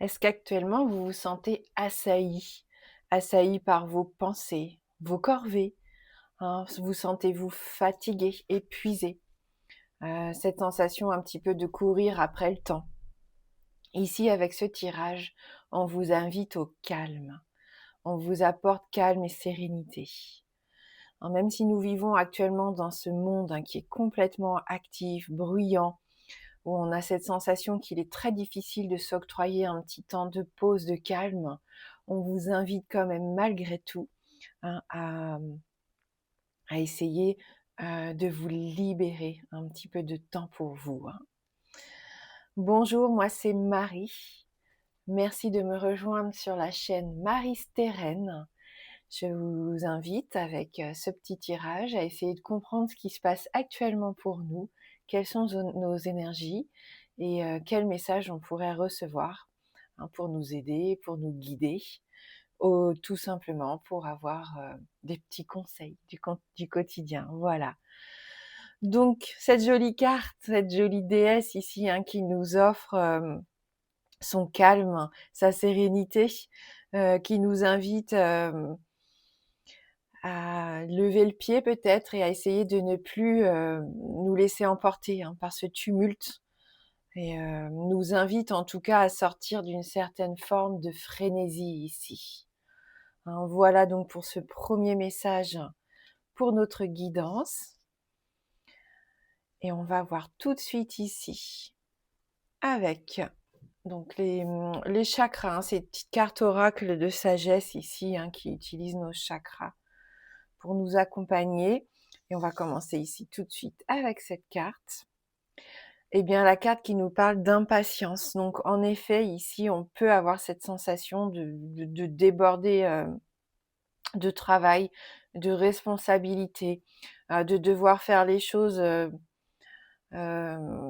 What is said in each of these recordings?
Est-ce qu'actuellement vous vous sentez assailli? Assailli par vos pensées, vos corvées, hein? Vous sentez-vous fatigué, épuisé? Cette sensation un petit peu de courir après le temps. Ici, avec ce tirage, on vous invite au calme. On vous apporte calme et sérénité. Hein, même si nous vivons actuellement dans ce monde, hein, qui est complètement actif, bruyant, où on a cette sensation qu'il est très difficile de s'octroyer un petit temps de pause, de calme, on vous invite quand même malgré tout, hein, à essayer, de vous libérer un petit peu de temps pour vous, hein. Bonjour, moi c'est Marie. Merci de me rejoindre sur la chaîne Marie Stérène. Je vous invite avec, ce petit tirage à essayer de comprendre ce qui se passe actuellement pour nous, quelles sont nos énergies et quels messages on pourrait recevoir, hein, pour nous aider, pour nous guider, ou tout simplement pour avoir, des petits conseils du quotidien, voilà. Donc cette jolie carte, cette jolie déesse ici, hein, qui nous offre, son calme, sa sérénité, qui nous invite, à lever le pied peut-être et à essayer de ne plus, nous laisser emporter, hein, par ce tumulte et nous invite en tout cas à sortir d'une certaine forme de frénésie ici. Hein, voilà donc pour ce premier message pour notre guidance et on va voir tout de suite ici avec donc les chakras, hein, ces petites cartes oracles de sagesse ici, hein, qui utilisent nos chakras pour nous accompagner. Et on va commencer ici tout de suite avec cette carte. Eh bien, la carte qui nous parle d'impatience. Donc, en effet, ici, on peut avoir cette sensation de déborder de travail, de responsabilité, de devoir faire les choses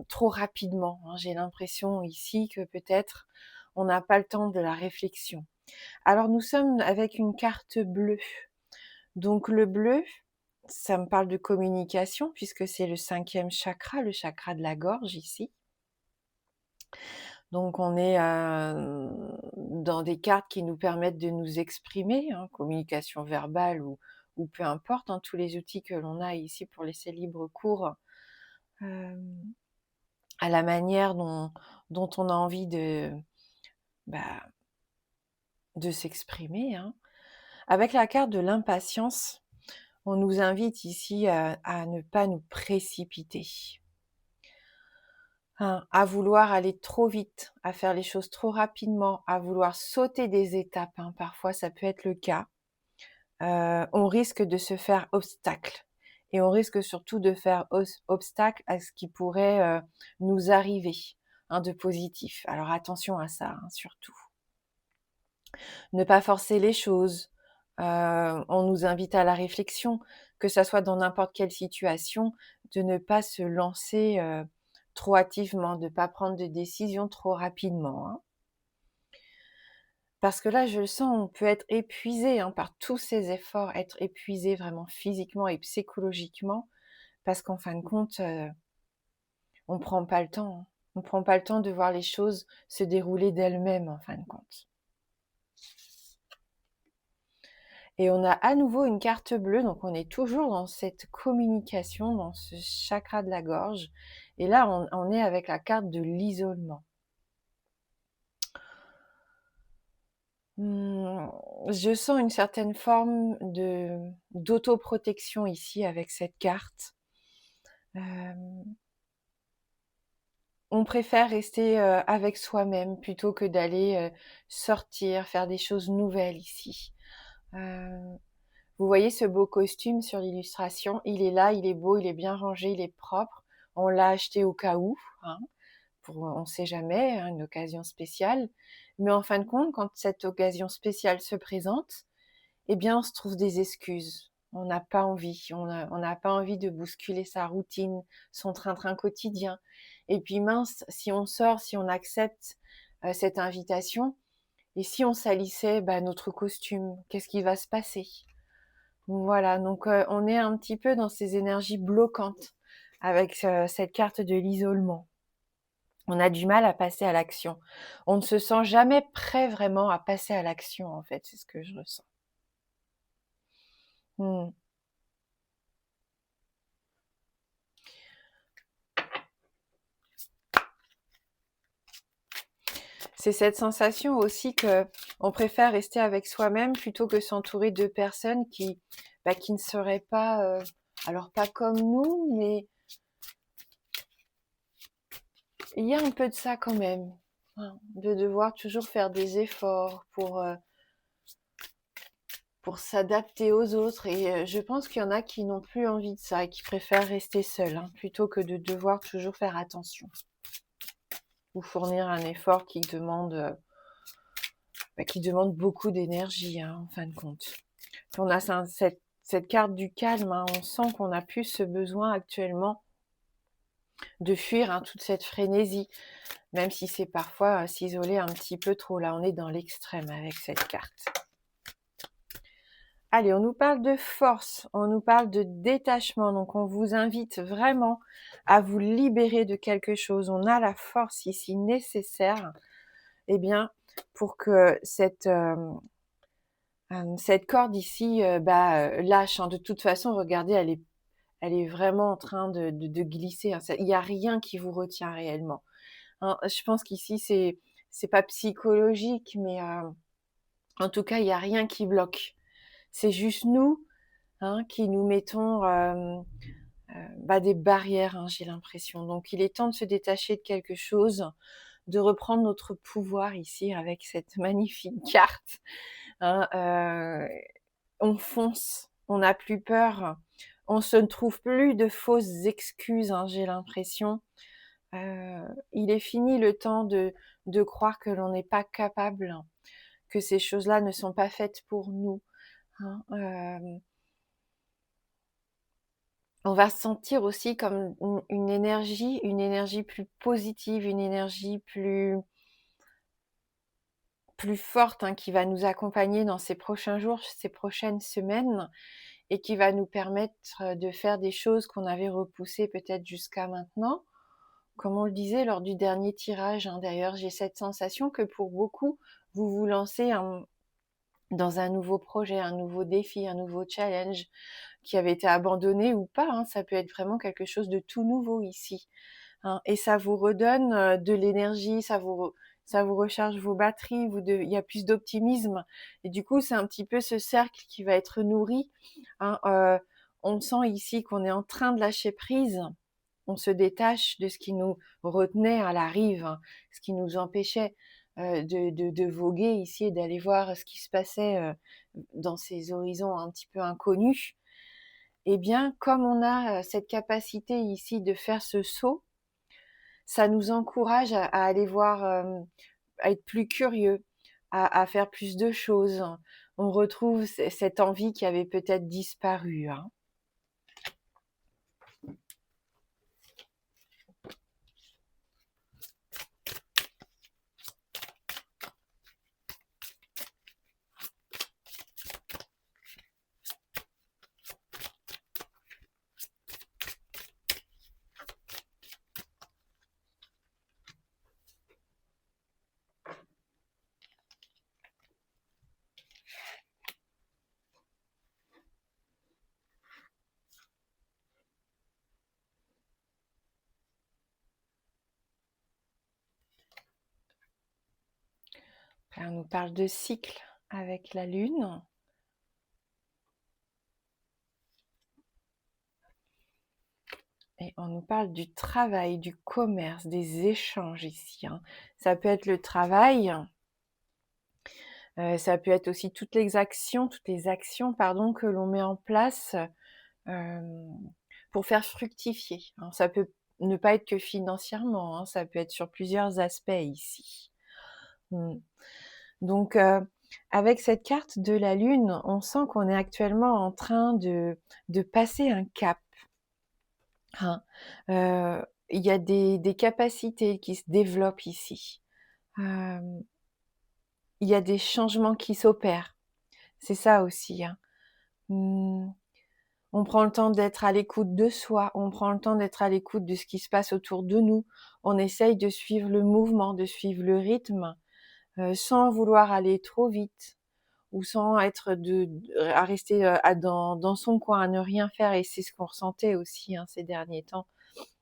trop rapidement, hein. J'ai l'impression ici que peut-être on n'a pas le temps de la réflexion. Alors, nous sommes avec une carte bleue. Donc le bleu, ça me parle de communication puisque c'est le 5e chakra, le chakra de la gorge ici. Donc on est, dans des cartes qui nous permettent de nous exprimer, hein, communication verbale ou peu importe, hein, tous les outils que l'on a ici pour laisser libre cours, hem, à la manière dont on a envie bah, de s'exprimer, hein. Avec la carte de l'impatience, on nous invite ici à ne pas nous précipiter. Hein, à vouloir aller trop vite, à faire les choses trop rapidement, à vouloir sauter des étapes, hein, parfois ça peut être le cas. On risque de se faire obstacle et on risque surtout de faire obstacle à ce qui pourrait, nous arriver, hein, de positif. Alors attention à ça, hein, surtout. Ne pas forcer les choses, on nous invite à la réflexion, que ça soit dans n'importe quelle situation, de ne pas se lancer, trop hâtivement, de ne pas prendre de décisions trop rapidement, hein. Parce que là, je le sens, on peut être épuisé, hein, par tous ces efforts, être épuisé vraiment physiquement et psychologiquement, parce qu'en fin de compte, on prend pas le temps, hein. On prend pas le temps de voir les choses se dérouler d'elles-mêmes, en fin de compte. Et on a à nouveau une carte bleue, donc on est toujours dans cette communication, dans ce chakra de la gorge. Et là, on est avec la carte de l'isolement. Je sens une certaine forme d'autoprotection ici avec cette carte. On préfère rester, avec soi-même plutôt que d'aller, sortir, faire des choses nouvelles ici. Heu Vous voyez ce beau costume sur l'illustration? Il est là, il est beau, il est bien rangé, il est propre. On l'a acheté au cas où, hein, pour on ne sait jamais, hein, une occasion spéciale. Mais en fin de compte, quand cette occasion spéciale se présente, eh bien, on se trouve des excuses. On n'a pas envie, on n'a pas envie de bousculer sa routine, son train-train quotidien. Et puis mince, si on sort, si on accepte, cette invitation et si on salissait, bah, notre costume, qu'est-ce qui va se passer? Voilà, donc on est un petit peu dans ces énergies bloquantes avec cette carte de l'isolement. On a du mal à passer à l'action. On ne se sent jamais prêt vraiment à passer à l'action, en fait, c'est ce que je ressens. Mmh. C'est cette sensation aussi qu'on préfère rester avec soi-même plutôt que s'entourer de personnes qui ne seraient pas, alors pas comme nous, mais il y a un peu de ça quand même, hein, de devoir toujours faire des efforts pour s'adapter aux autres. Et je pense qu'il y en a qui n'ont plus envie de ça et qui préfèrent rester seuls, hein, plutôt que de devoir toujours faire attention ou fournir un effort qui demande beaucoup d'énergie, hein, en fin de compte. On a cette carte du calme, hein, on sent qu'on a plus ce besoin actuellement de fuir, hein, toute cette frénésie, même si c'est parfois s'isoler un petit peu trop. Là, on est dans l'extrême avec cette carte. Allez, on nous parle de force, on nous parle de détachement, donc on vous invite vraiment à vous libérer de quelque chose. On a la force ici nécessaire, eh bien, pour que cette corde ici lâche, hein. De toute façon, regardez, elle est vraiment en train de glisser, hein. Il n'y a rien qui vous retient réellement, hein. Je pense qu'ici, c'est pas psychologique, mais en tout cas, il n'y a rien qui bloque. C'est juste nous, hein, qui nous mettons des barrières, hein, j'ai l'impression. Donc, il est temps de se détacher de quelque chose, de reprendre notre pouvoir ici avec cette magnifique carte, hein. On fonce, on n'a plus peur, on se ne trouve plus de fausses excuses, hein, j'ai l'impression. Il est fini le temps de croire que l'on n'est pas capable, hein, que ces choses-là ne sont pas faites pour nous, hein. On va se sentir aussi comme une énergie plus positive, une énergie plus forte, hein, qui va nous accompagner dans ces prochains jours, ces prochaines semaines, et qui va nous permettre de faire des choses qu'on avait repoussées peut-être jusqu'à maintenant. Comme on le disait lors du dernier tirage, hein, d'ailleurs, j'ai cette sensation que pour beaucoup, vous vous lancez dans un nouveau projet, un nouveau défi, un nouveau challenge qui avait été abandonné ou pas, hein. Ça peut être vraiment quelque chose de tout nouveau ici, hein, et ça vous redonne de l'énergie, ça vous recharge vos batteries, il y a plus d'optimisme, et du coup c'est un petit peu ce cercle qui va être nourri, hein. On sent ici qu'on est en train de lâcher prise, on se détache de ce qui nous retenait à la rive, hein, ce qui nous empêchait de voguer ici et d'aller voir ce qui se passait dans ces horizons un petit peu inconnus. Eh bien, comme on a cette capacité ici de faire ce saut, ça nous encourage à aller voir, à être plus curieux, à faire plus de choses. On retrouve cette envie qui avait peut-être disparu, hein. Là, on nous parle de cycle avec la lune. Et on nous parle du travail, du commerce, des échanges ici, hein. Ça peut être le travail, ça peut être aussi toutes les actions pardon, que l'on met en place pour faire fructifier, hein. Ça peut ne pas être que financièrement, hein, ça peut être sur plusieurs aspects ici. Mmh. Donc, avec cette carte de la lune, on sent qu'on est actuellement en train de passer un cap, hein. Il y a des capacités qui se développent ici. Il y a des changements qui s'opèrent. C'est ça aussi, hein. Mmh, On prend le temps d'être à l'écoute de soi, on prend le temps d'être à l'écoute de ce qui se passe autour de nous. On essaye de suivre le mouvement, de suivre le rythme, sans vouloir aller trop vite ou sans être à rester dans son coin, à ne rien faire. Et c'est ce qu'on ressentait aussi ces derniers temps.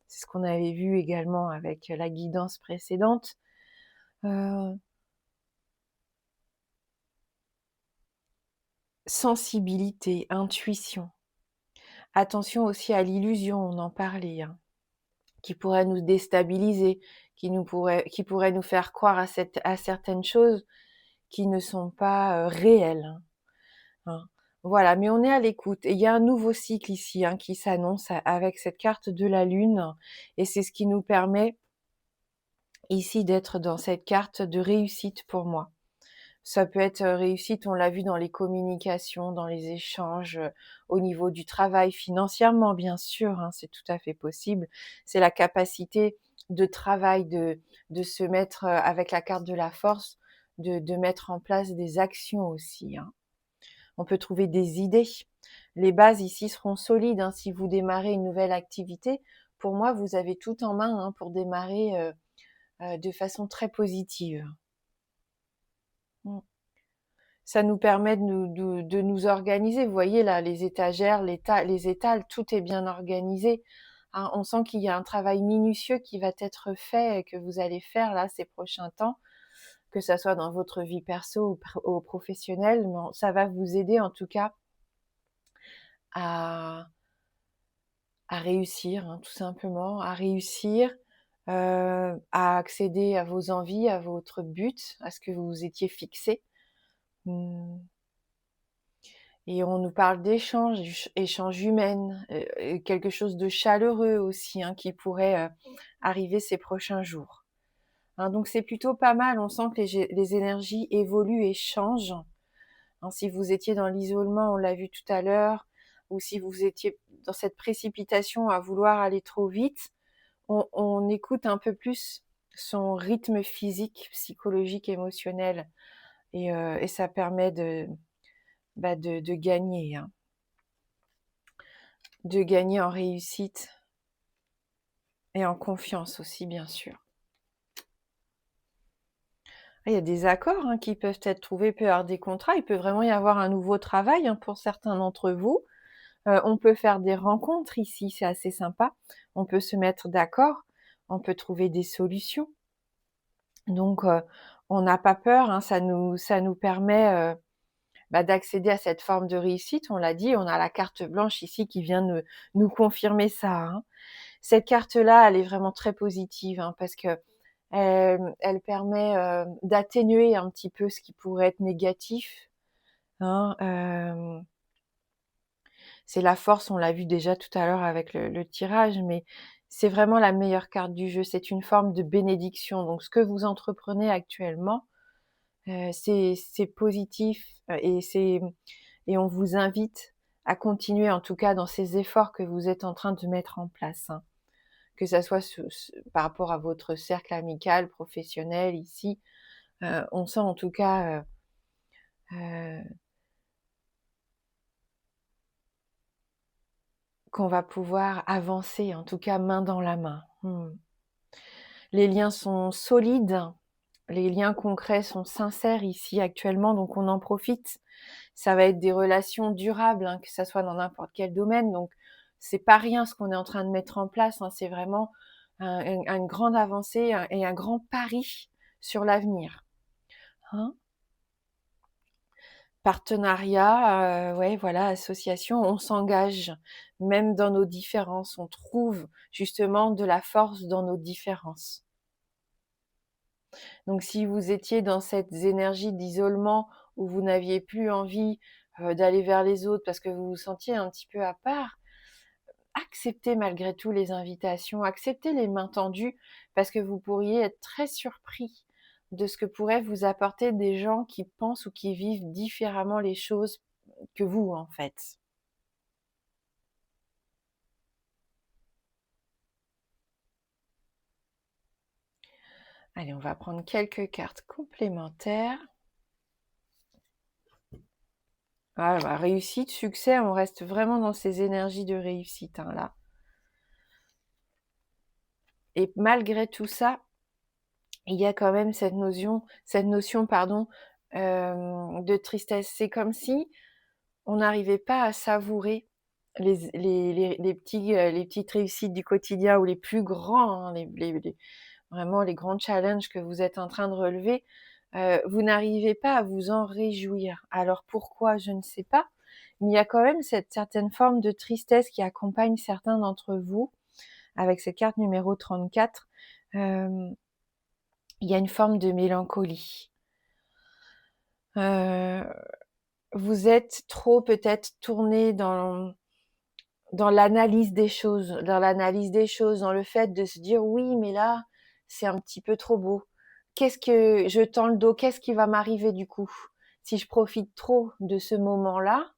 C'est ce qu'on avait vu également avec la guidance précédente. Sensibilité, intuition. Attention aussi à l'illusion, on en parlait, qui pourrait nous déstabiliser, qui pourrait nous faire croire à certaines choses qui ne sont pas réelles. Hein. Voilà, mais on est à l'écoute. Et il y a un nouveau cycle ici qui s'annonce avec cette carte de la Lune. Et c'est ce qui nous permet ici d'être dans cette carte de réussite pour moi. Ça peut être réussite, on l'a vu dans les communications, dans les échanges, au niveau du travail, financièrement bien sûr, c'est tout à fait possible. C'est la capacité de travail, de se mettre avec la carte de la force, de mettre en place des actions aussi. On peut trouver des idées. Les bases ici seront solides. Si vous démarrez une nouvelle activité, pour moi, vous avez tout en main pour démarrer de façon très positive. Mm. Ça nous permet de nous organiser. Vous voyez là, les étagères, les étals, tout est bien organisé. On sent qu'il y a un travail minutieux qui va être fait et que vous allez faire là ces prochains temps, que ça soit dans votre vie perso ou professionnelle. Mais ça va vous aider en tout cas à réussir, tout simplement, à réussir, à accéder à vos envies, à votre but, à ce que vous vous étiez fixé. Et on nous parle d'échanges, échanges humains, quelque chose de chaleureux aussi qui pourrait arriver ces prochains jours. Donc c'est plutôt pas mal, on sent que les énergies évoluent et changent. Si vous étiez dans l'isolement, on l'a vu tout à l'heure, ou si vous étiez dans cette précipitation à vouloir aller trop vite, on écoute un peu plus son rythme physique, psychologique, émotionnel, et ça permet de gagner, de gagner en réussite et en confiance aussi, bien sûr. Il y a des accords qui peuvent être trouvés, il peut y avoir des contrats, il peut vraiment y avoir un nouveau travail pour certains d'entre vous. On peut faire des rencontres ici, c'est assez sympa. On peut se mettre d'accord, on peut trouver des solutions. Donc, on n'a pas peur, ça nous permet d'accéder à cette forme de réussite. On l'a dit, on a la carte blanche ici qui vient nous confirmer ça. Cette carte-là, elle est vraiment très positive parce que elle permet d'atténuer un petit peu ce qui pourrait être négatif. C'est la force, on l'a vu déjà tout à l'heure avec le tirage, mais c'est vraiment la meilleure carte du jeu. C'est une forme de bénédiction. Donc, ce que vous entreprenez actuellement, c'est positif et on vous invite à continuer, en tout cas dans ces efforts que vous êtes en train de mettre en place. Que ça soit par rapport à votre cercle amical, professionnel ici. On sent en tout cas qu'on va pouvoir avancer, en tout cas main dans la main. Les liens sont solides, les liens concrets sont sincères ici actuellement, donc on en profite. Ça va être des relations durables, que ça soit dans n'importe quel domaine. Donc c'est pas rien ce qu'on est en train de mettre en place. C'est vraiment une grande avancée et un grand pari sur l'avenir. Partenariat, ouais, voilà, association, on s'engage même dans nos différences. On trouve justement de la force dans nos différences. Donc si vous étiez dans cette énergie d'isolement où vous n'aviez plus envie d'aller vers les autres parce que vous vous sentiez un petit peu à part, acceptez malgré tout les invitations, acceptez les mains tendues parce que vous pourriez être très surpris de ce que pourraient vous apporter des gens qui pensent ou qui vivent différemment les choses que vous, en fait. Allez, on va prendre quelques cartes complémentaires. Ah, bah, réussite, succès, on reste vraiment dans ces énergies de réussite, hein, là. Et malgré tout ça, il y a quand même cette notion, pardon, de tristesse. C'est comme si on n'arrivait pas à savourer les petites réussites du quotidien ou les plus grands, hein, vraiment les grands challenges que vous êtes en train de relever. Vous n'arrivez pas à vous en réjouir. Alors pourquoi? Je ne sais pas, mais il y a quand même cette certaine forme de tristesse qui accompagne certains d'entre vous avec cette carte numéro 34. Hem, il y a une forme de mélancolie. Heu, vous êtes trop peut-être tourné dans l'analyse des choses, dans le fait de se dire: «Oui, mais là, c'est un petit peu trop beau. Qu'est-ce que je tends le dos, qu'est-ce qui va m'arriver du coup? Si je profite trop de ce moment-là,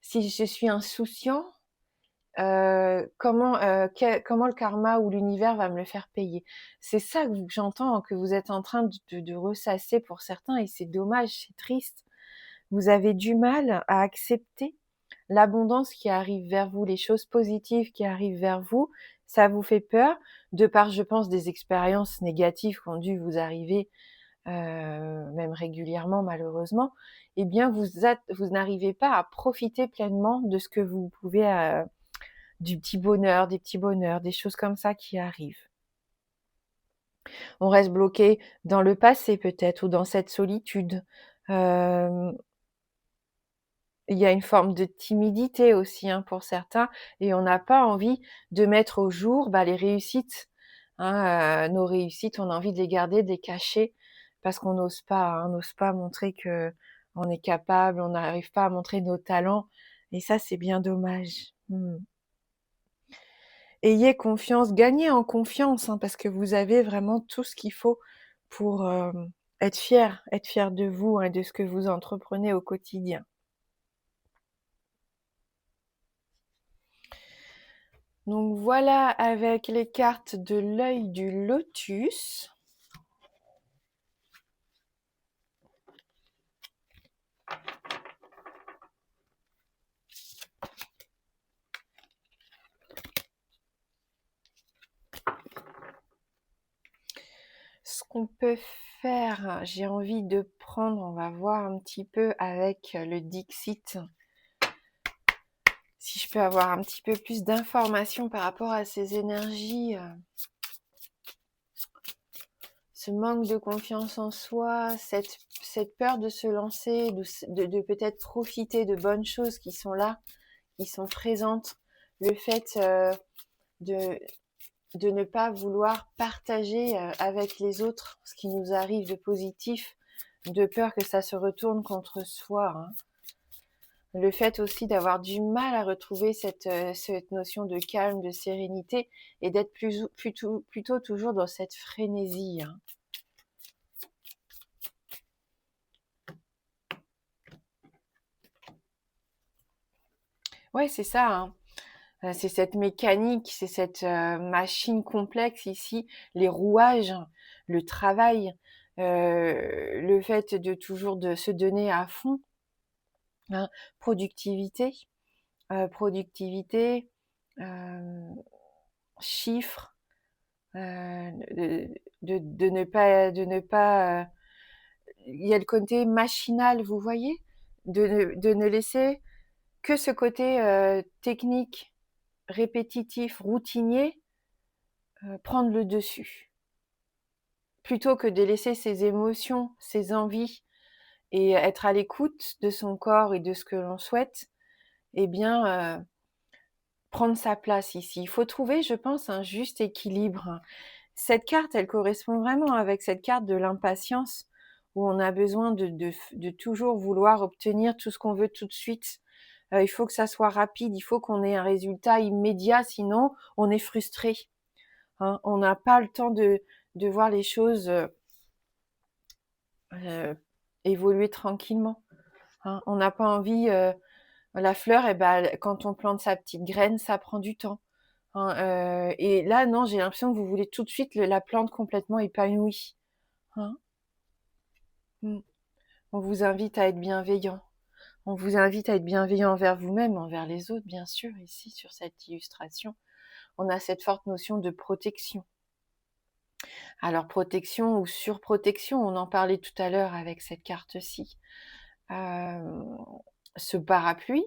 si je suis insouciant, comment le karma ou l'univers va me le faire payer?» C'est ça que j'entends que vous êtes en train de ressasser pour certains et c'est dommage, c'est triste. Vous avez du mal à accepter l'abondance qui arrive vers vous, les choses positives qui arrivent vers vous, ça vous fait peur, de par, je pense, des expériences négatives qui ont dû vous arriver, même régulièrement malheureusement. Eh bien, vous n'arrivez pas à profiter pleinement de ce que vous pouvez, du petit bonheur, des petits bonheurs, des choses comme ça qui arrivent. On reste bloqué dans le passé peut-être ou dans cette solitude. Hem Il y a une forme de timidité aussi, hein, pour certains et on n'a pas envie de mettre au jour, bah, les réussites, hein, nos réussites, on a envie de les garder, de les cacher parce qu'on n'ose pas, hein, on n'ose pas montrer qu'on est capable, on n'arrive pas à montrer nos talents et ça, c'est bien dommage. Mmh. Ayez confiance, gagnez en confiance, hein, parce que vous avez vraiment tout ce qu'il faut pour, être fier de vous, et de ce que vous entreprenez au quotidien. Donc voilà avec les cartes de l'œil du lotus. Ce qu'on peut faire, j'ai envie de prendre, on va voir un petit peu avec le Dixit, si je peux avoir un petit peu plus d'informations par rapport à ces énergies, ce manque de confiance en soi, cette peur de se lancer, de peut-être profiter de bonnes choses qui sont là, qui sont présentes, le fait de, de ne pas vouloir partager avec les autres ce qui nous arrive de positif, de peur que ça se retourne contre soi, hein. Le fait aussi d'avoir du mal à retrouver cette notion de calme, de sérénité et d'être plutôt toujours dans cette frénésie, hein. Ouais, c'est ça, hein. C'est cette mécanique, c'est cette machine complexe ici, les rouages, le travail, le fait de toujours de se donner à fond, hein. Productivité, productivité, hem, chiffres, de ne pas, il y a le côté machinal, vous voyez? De ne laisser que ce côté, technique, répétitif, routinier, prendre le dessus. Plutôt que de laisser ses émotions, ses envies et être à l'écoute de son corps et de ce que l'on souhaite, eh bien, prendre sa place ici. Il faut trouver, je pense, un juste équilibre. Cette carte, elle correspond vraiment avec cette carte de l'impatience où on a besoin de toujours vouloir obtenir tout ce qu'on veut tout de suite. Il faut que ça soit rapide, il faut qu'on ait un résultat immédiat, sinon on est frustré, hein. On n'a pas le temps de voir les choses, évoluer tranquillement, hein. On n'a pas envie, la fleur et ben, quand on plante sa petite graine, ça prend du temps, hein, et là non, j'ai l'impression que vous voulez tout de suite la plante complètement épanouie, hein. Mmh. On vous invite à être bienveillant. On vous invite à être bienveillant envers vous-même, envers les autres, bien sûr, ici, sur cette illustration. On a cette forte notion de protection. Alors, protection ou surprotection, on en parlait tout à l'heure avec cette carte-ci. Ce parapluie,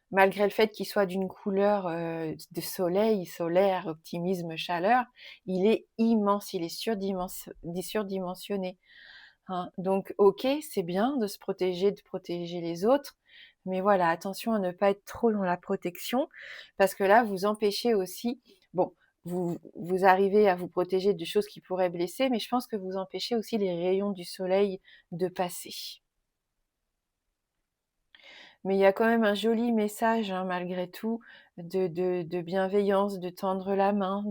malgré le fait qu'il soit d'une couleur de soleil, solaire, optimisme, chaleur, il est immense, il est surdimensionné. Hein. Donc, ok, c'est bien de se protéger, de protéger les autres, mais voilà, attention à ne pas être trop dans la protection, parce que là, vous empêchez aussi, bon, vous arrivez à vous protéger de choses qui pourraient blesser, mais je pense que vous empêchez aussi les rayons du soleil de passer. Mais il y a quand même un joli message, hein, malgré tout, de bienveillance, de tendre la main,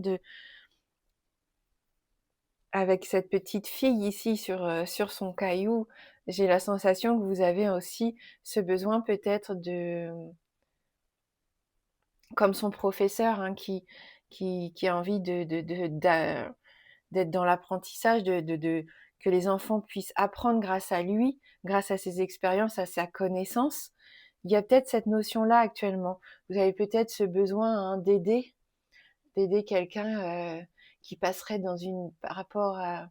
avec cette petite fille ici sur son caillou, j'ai la sensation que vous avez aussi ce besoin peut-être comme son professeur, hein, qui a envie d'être dans l'apprentissage, que les enfants puissent apprendre grâce à lui, grâce à ses expériences, à sa connaissance. Il y a peut-être cette notion-là actuellement. Vous avez peut-être ce besoin, hein, d'aider quelqu'un qui passerait par rapport à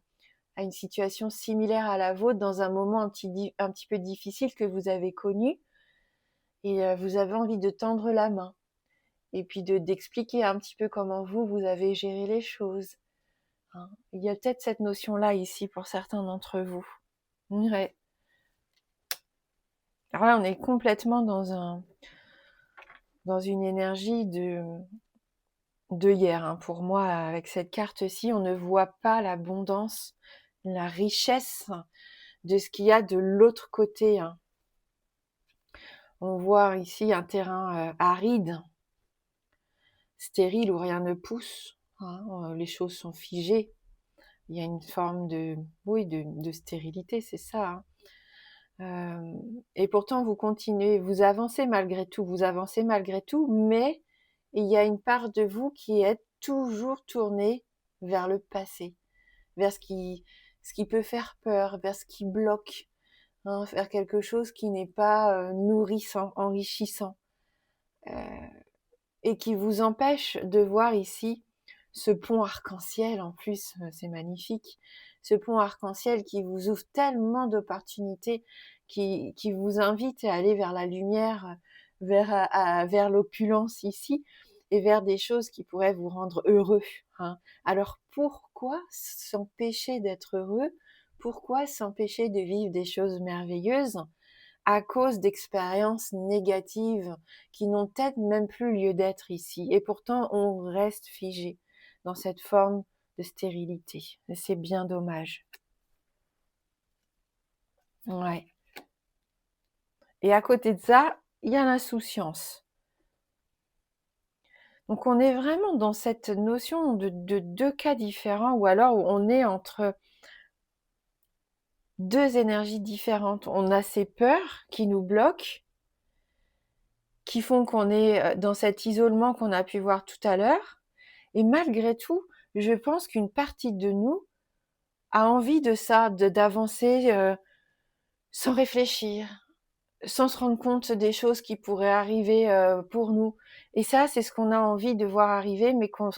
une situation similaire à la vôtre, dans un moment un petit peu difficile que vous avez connu, et vous avez envie de tendre la main, et puis d'expliquer un petit peu comment vous avez géré les choses. Hein. Il y a peut-être cette notion-là ici pour certains d'entre vous. Ouais. Alors là, on est complètement dans une énergie de hier. Hein. Pour moi, avec cette carte-ci, on ne voit pas l'abondance, la richesse de ce qu'il y a de l'autre côté. Hein. On voit ici un terrain aride, stérile, où rien ne pousse. Hein. Les choses sont figées. Il y a une forme de stérilité, c'est ça. Hein. Et pourtant, vous continuez, vous avancez malgré tout, mais il y a une part de vous qui est toujours tournée vers le passé, vers ce qui peut faire peur, vers ce qui bloque, hein, vers quelque chose qui n'est pas nourrissant, enrichissant, et qui vous empêche de voir ici ce pont arc-en-ciel. En plus, c'est magnifique, ce pont arc-en-ciel qui vous ouvre tellement d'opportunités, qui vous invite à aller vers la lumière, vers l'opulence ici, et vers des choses qui pourraient vous rendre heureux. Hein. Alors pourquoi s'empêcher d'être heureux? Pourquoi s'empêcher de vivre des choses merveilleuses à cause d'expériences négatives qui n'ont peut-être même plus lieu d'être ici? Et pourtant, on reste figé dans cette forme de stérilité. Et c'est bien dommage. Ouais. Et à côté de ça, il y a l'insouciance. Donc on est vraiment dans cette notion de deux cas différents, ou alors on est entre deux énergies différentes. On a ces peurs qui nous bloquent, qui font qu'on est dans cet isolement qu'on a pu voir tout à l'heure. Et malgré tout, je pense qu'une partie de nous a envie de ça, d'avancer sans réfléchir, sans se rendre compte des choses qui pourraient arriver pour nous. Et ça, c'est ce qu'on a envie de voir arriver, mais qu'on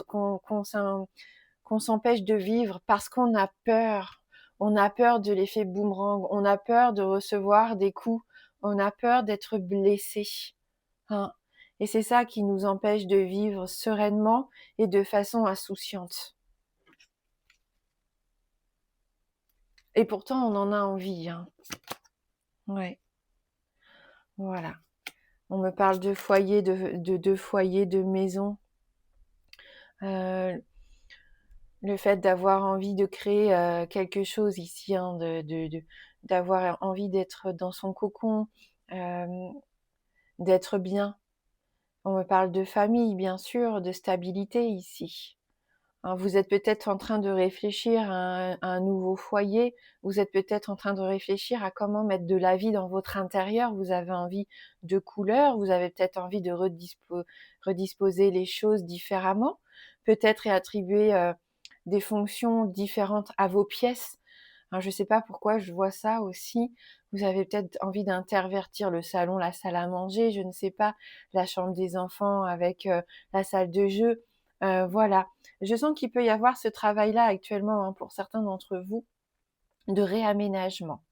s'empêche de vivre parce qu'on a peur. On a peur de l'effet boomerang, on a peur de recevoir des coups, on a peur d'être blessé. Hein. Et c'est ça qui nous empêche de vivre sereinement et de façon insouciante. Et pourtant, on en a envie. Hein. Ouais. Voilà. On me parle de foyer, de foyer, de maison. Le fait d'avoir envie de créer quelque chose ici, hein, d'avoir envie d'être dans son cocon, d'être bien. On me parle de famille, bien sûr, de stabilité ici. Hein, vous êtes peut-être en train de réfléchir à un nouveau foyer, vous êtes peut-être en train de réfléchir à comment mettre de la vie dans votre intérieur, vous avez envie de couleurs, vous avez peut-être envie de redisposer les choses différemment, peut-être et attribuer des fonctions différentes à vos pièces, Alors je ne sais pas pourquoi je vois ça aussi. Vous avez peut-être envie d'intervertir le salon, la salle à manger, je ne sais pas, la chambre des enfants avec, la salle de jeu. Voilà. Je sens qu'il peut y avoir ce travail-là actuellement, hein, pour certains d'entre vous, de réaménagement.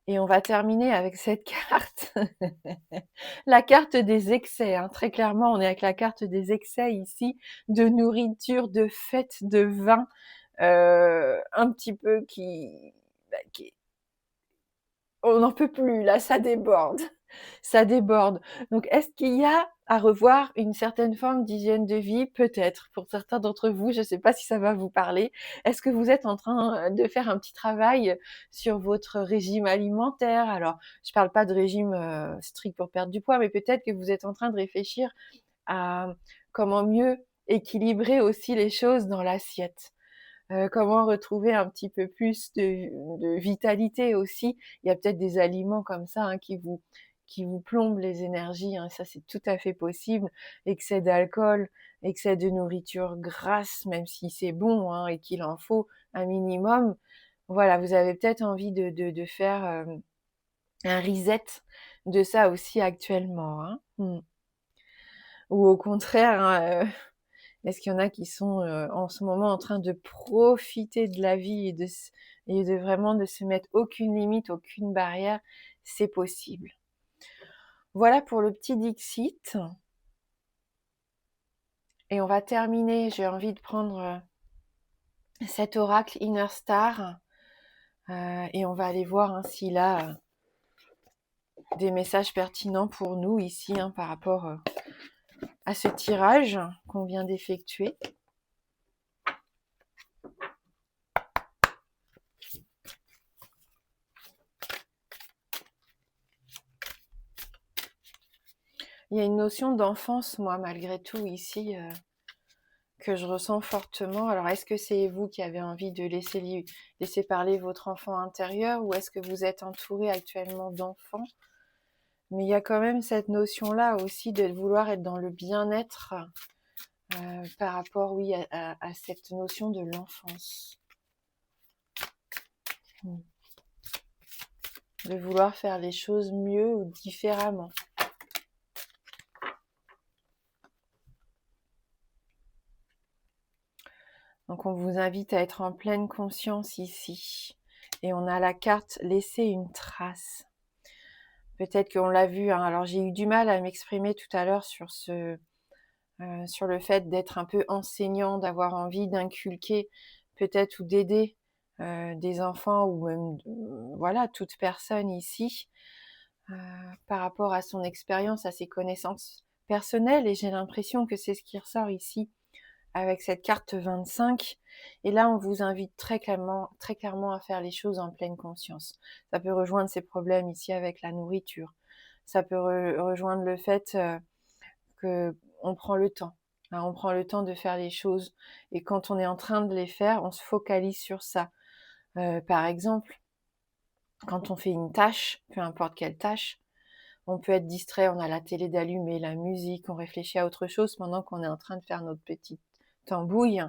Et on va terminer avec cette carte, la carte des excès, hein. Très clairement, on est avec la carte des excès ici, de nourriture, de fêtes, de vin, un petit peu qui on n'en peut plus là, ça déborde, ça déborde. Donc est-ce qu'il y a à revoir une certaine forme d'hygiène de vie? Peut-être, pour certains d'entre vous, je ne sais pas si ça va vous parler. Est-ce que vous êtes en train, de faire un petit travail sur votre régime alimentaire? Alors, je parle pas de régime, strict pour perdre du poids, mais peut-être que vous êtes en train de réfléchir à comment mieux équilibrer aussi les choses dans l'assiette. Comment retrouver un petit peu plus de vitalité aussi. Il y a peut-être des aliments comme ça, hein, qui vous plombent les énergies, hein, ça c'est tout à fait possible. Excès d'alcool, excès de nourriture grasse, même si c'est bon, hein, et qu'il en faut un minimum. Voilà, vous avez peut-être envie de faire, un reset de ça aussi actuellement, hein. Mmh. Ou au contraire, hein, est-ce qu'il y en a qui sont, en ce moment en train de profiter de la vie et de vraiment de se mettre aucune limite, aucune barrière? C'est possible. Voilà pour le petit Dixit et on va terminer, j'ai envie de prendre, cet oracle Inner Star, et on va aller voir, hein, s'il a, des messages pertinents pour nous ici, hein, par rapport, à ce tirage qu'on vient d'effectuer. Il y a une notion d'enfance, moi, malgré tout, ici, que je ressens fortement. Alors, est-ce que c'est vous qui avez envie de laisser parler votre enfant intérieur ou est-ce que vous êtes entouré actuellement d'enfants? Mais il y a quand même cette notion-là aussi de vouloir être dans le bien-être, par rapport, oui, à cette notion de l'enfance. Mm. De vouloir faire les choses mieux ou différemment. Donc on vous invite à être en pleine conscience ici. Et on a la carte laisser une trace. Peut-être qu'on l'a vu, hein. Alors j'ai eu du mal à m'exprimer tout à l'heure sur sur le fait d'être un peu enseignant, d'avoir envie d'inculquer peut-être ou d'aider des enfants ou même voilà toute personne ici par rapport à son expérience, à ses connaissances personnelles. Et j'ai l'impression que c'est ce qui ressort ici avec cette carte 25. Et là, on vous invite très clairement à faire les choses en pleine conscience. Ça peut rejoindre ces problèmes ici avec la nourriture. Ça peut rejoindre le fait que on prend le temps. Hein, on prend le temps de faire les choses. Et quand on est en train de les faire, on se focalise sur ça. Par exemple, quand on fait une tâche, peu importe quelle tâche, on peut être distrait, on a la télé d'allumée, la musique, on réfléchit à autre chose pendant qu'on est en train de faire notre petite tambouille.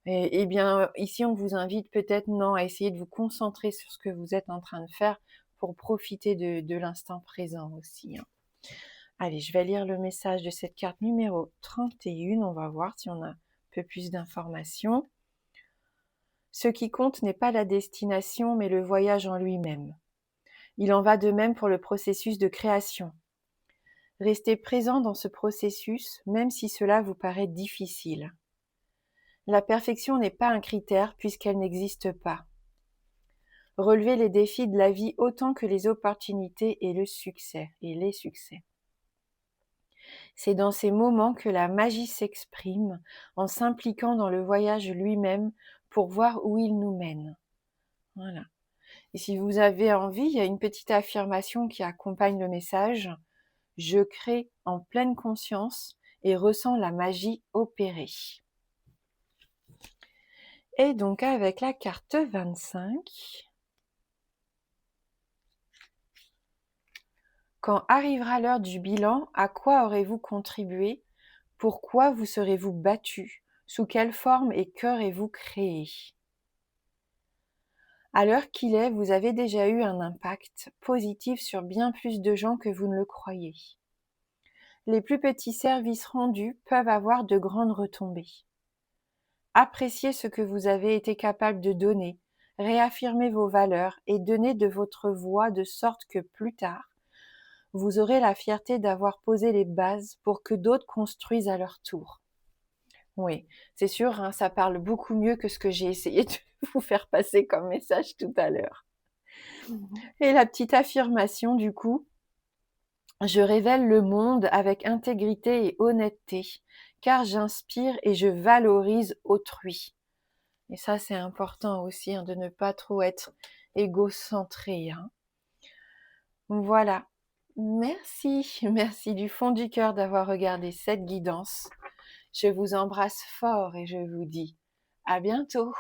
Et bien, ici, on vous invite peut-être, non, à essayer de vous concentrer sur ce que vous êtes en train de faire pour profiter de l'instant présent aussi, hein. Allez, je vais lire le message de cette carte numéro 31. On va voir si on a un peu plus d'informations. Ce qui compte n'est pas la destination, mais le voyage en lui-même. Il en va de même pour le processus de création. Restez présent dans ce processus, même si cela vous paraît difficile. La perfection n'est pas un critère puisqu'elle n'existe pas. Relevez les défis de la vie autant que les opportunités et les succès. C'est dans ces moments que la magie s'exprime, en s'impliquant dans le voyage lui-même pour voir où il nous mène. Voilà. Et si vous avez envie, il y a une petite affirmation qui accompagne le message. Je crée en pleine conscience et ressens la magie opérer. Et donc avec la carte 25, quand arrivera l'heure du bilan, à quoi aurez-vous contribué? Pourquoi vous serez-vous battu? Sous quelle forme et qu'aurez-vous créé? À l'heure qu'il est, vous avez déjà eu un impact positif sur bien plus de gens que vous ne le croyez. Les plus petits services rendus peuvent avoir de grandes retombées. Appréciez ce que vous avez été capable de donner, réaffirmez vos valeurs et donnez de votre voix de sorte que plus tard, vous aurez la fierté d'avoir posé les bases pour que d'autres construisent à leur tour. Oui, c'est sûr, hein, ça parle beaucoup mieux que ce que j'ai essayé de vous faire passer comme message tout à l'heure. Et la petite affirmation, du coup, je révèle le monde avec intégrité et honnêteté, car j'inspire et je valorise autrui. Et ça, c'est important aussi, hein, de ne pas trop être égocentré. Hein. Voilà. Merci, merci du fond du cœur d'avoir regardé cette guidance. Je vous embrasse fort et je vous dis à bientôt.